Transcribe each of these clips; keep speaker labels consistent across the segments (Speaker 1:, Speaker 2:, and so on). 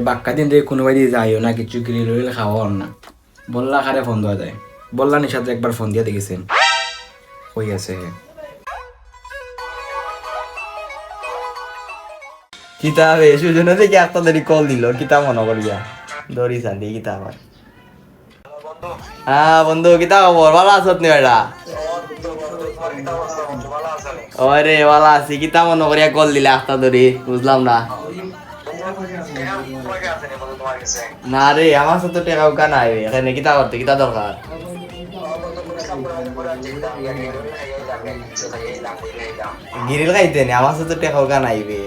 Speaker 1: বাক্কা দিন দিয়ে কোনো বাড়ি যাইও না, কিছু গ্রিল উইল খাওয়াও না। বললা খারে ফোন দেওয়া যায়, বললা নিশাতে একবার ফোন দিয়ে দেখেছেন কই আছে।
Speaker 2: কিতাব এসে জন্য থেকে একটা দেরি কল দিল, কিতাব মনে করিয়া দড়ি চালি কিতাব। হ্যাঁ বন্ধু, কিতা খবর? ভালো আছত নি বেটা? ওরে ভালো আছি। কিতা মনে করিয়া কল দিলে একটা ধরি, বুঝলাম না। না রে, আমার সাথে টাকা উকা নাই। এখানে কিতা করতে, কিতা দরকার? গিরিল খাইতে নি, আমার সাথে টাকা উকা নাই বে।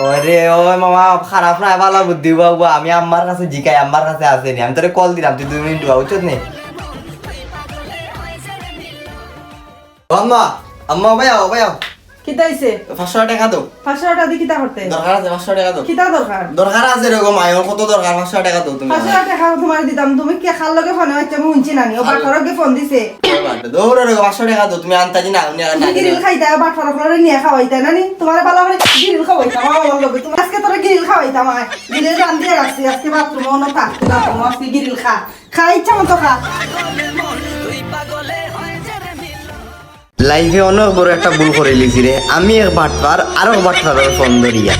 Speaker 2: ওরে ও মামা, খারাপ না, ভালো বুদ্ধি বাবু। আমি আম্মার কাছে জিকাই, আম্মার কাছে আসেনি। আমি তোরে কল দিলাম, তুই 2 মিনিট বুঝছত নি? আম্মা, আম্মা ভাই আও, ভাই আও।
Speaker 3: কিতা হইছে?
Speaker 2: 500 টাকা দাও।
Speaker 3: 500 টাকা দি কিতা করতে?
Speaker 2: দরকার আছে, 500 টাকা দাও।
Speaker 3: কিতা দরকার?
Speaker 2: দরকার আছে এরকম আয়র কত দরকার? 500 টাকা দাও তুমি।
Speaker 3: 500 টাকা তোমার দিতাম, তুমি কে খাল লগে ফোনে হচ্ছে আমি শুনছি নানি। ও বাটরকে ফোন দিছে।
Speaker 2: দৌড় রে, 500 টাকা দাও তুমি। আনতাজি না উনি আর না।
Speaker 3: গিরিল খাইতা বাটর ফ্লোরে নিয়ে খাওয়াইতা নানি। তোমার ভালো করে গিরিল খাওয়াইতাম আমার লগে। তুমি আজকে তোরা গিরিল খাওয়াইতাম আয়। গিরিল রান দিয়ে রাখছি আজকে বাথরুমে অন্য থাকতে না। তোমার আজকে গিরিল খা। খা ইচ্ছা মতো খা।
Speaker 2: লাইফে অনেক বড় একটা ভুল করে লিছি রে। আমি এক বাটপার, আরো বাটপারের ফোন ধরিয়া